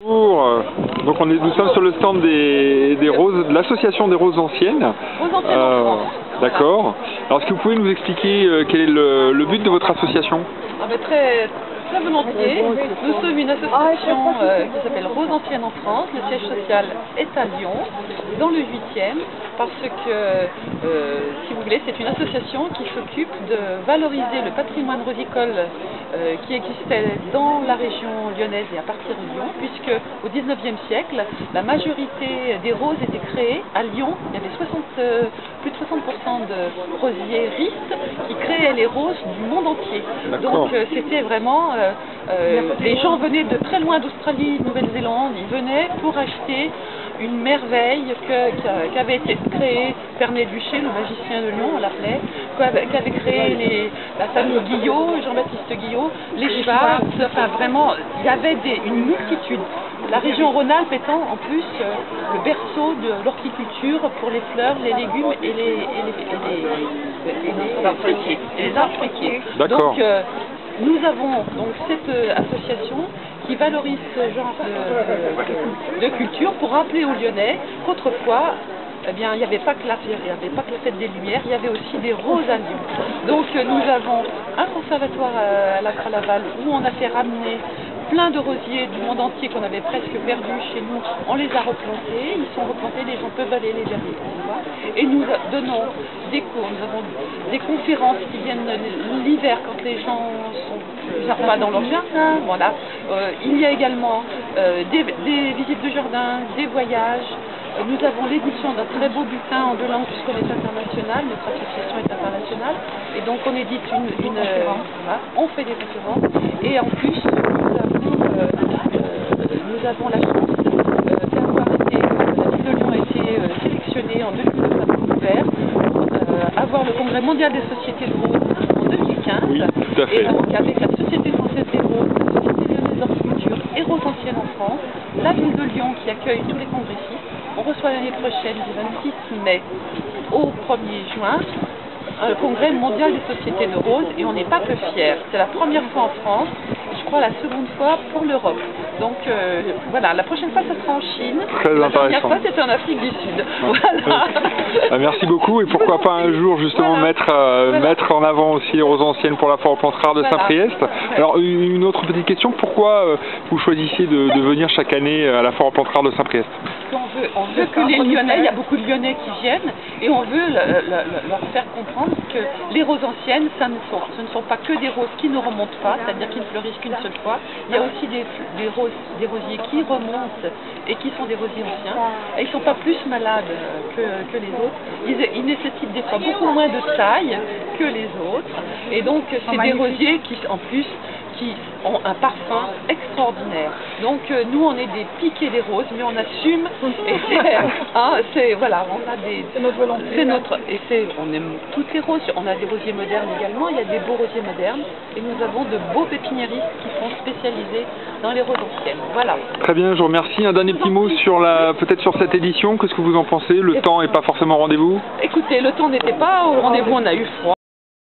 Bonjour, donc nous sommes sur le stand des roses, de l'association des roses anciennes. Roses anciennes en France. D'accord. Alors est-ce que vous pouvez nous expliquer quel est le but de votre association? Très volontiers. Nous sommes une association qui s'appelle Roses Anciennes en France. Le siège social est à Lyon, dans le 8e, parce que, si vous voulez, c'est une association qui s'occupe de valoriser le patrimoine rosicole qui existait dans la région lyonnaise et à partir de Lyon, puisque au 19e siècle, la majorité des roses étaient créées à Lyon. Il y avait plus de 60% de rosiers ristes qui créaient les roses du monde entier. Donc c'était vraiment... les gens venaient de très loin d'Australie, de Nouvelle-Zélande, ils venaient pour acheter une merveille qui avait été créée, Pernod Duché, le magicien de Lyon, on l'appelait, qu'avait créé la famille Guillot, Jean-Baptiste Guillot, les Schwartz, enfin vraiment, il y avait une multitude. La région Rhône-Alpes étant en plus le berceau de l'horticulture pour les fleurs, les légumes et les arbres fruitiers. D'accord. Donc, nous avons donc cette association qui valorise ce genre de culture pour rappeler aux Lyonnais qu'autrefois, eh bien, il n'y avait pas que la fête des Lumières, il y avait aussi des roses à Lyon. Donc nous avons un conservatoire à la Cralaval où on a fait ramener plein de rosiers du monde entier qu'on avait presque perdus chez nous. On les a replantés, ils sont replantés, les gens peuvent aller les verrer. Et nous donnons des cours, nous avons des conférences qui viennent l'hiver quand les gens sont pas dans leur jardin. Voilà. Il y a également des visites de jardin, des voyages. Nous avons l'édition d'un très beau bulletin en 2 langues puisqu'on est international, notre association est internationale. Et donc on édite on fait des conférences. Et en plus, nous avons la chance d'avoir été, la ville de Lyon a été sélectionnée en 2009 à Vancouver pour avoir le congrès mondial des sociétés de roses en 2015. Oui, tout à fait. Et donc avec la Société française des roses, la Société lyonnaise d'horticulture et Roses anciennes en France, la ville de Lyon qui accueille tous les congressistes. On reçoit l'année prochaine, du 26 mai au 1er juin, un congrès mondial des sociétés de roses et on n'est pas que fiers. C'est la première fois en France, je crois la seconde fois pour l'Europe. Donc voilà, la prochaine fois ça sera en Chine. Très la intéressant. dernière fois c'était en Afrique du Sud. Voilà. Merci beaucoup et pourquoi pas un jour justement mettre en avant aussi les roses anciennes pour la foire aux plantes rares de Saint-Priest. Alors une autre petite question, pourquoi vous choisissez de venir chaque année à la foire aux plantes rares de Saint-Priest? On veut que les Lyonnais, il y a beaucoup de Lyonnais qui viennent et on veut leur faire comprendre que les roses anciennes, ce ne sont pas que des roses qui ne remontent pas, c'est-à-dire qui ne fleurissent qu'une seule fois. Il y a aussi des rosiers qui remontent et qui sont des rosiers anciens. Et ils ne sont pas plus malades que les autres. Ils nécessitent des fois beaucoup moins de taille que les autres. Et donc c'est des rosiers qui en plus qui ont un parfum extraordinaire. Donc nous on est des piquets des roses, mais on assume et voilà, on a c'est notre volonté. On aime toutes les roses. On a des rosiers modernes également, il y a des beaux rosiers modernes et nous avons de beaux pépiniéristes qui sont spécialisés dans les roses anciennes. Voilà. Très bien, je vous remercie. Un dernier petit mot sur peut-être sur cette édition, qu'est-ce que vous en pensez? Le temps n'est pas forcément au rendez-vous? Écoutez, le temps n'était pas au rendez-vous, on a eu froid.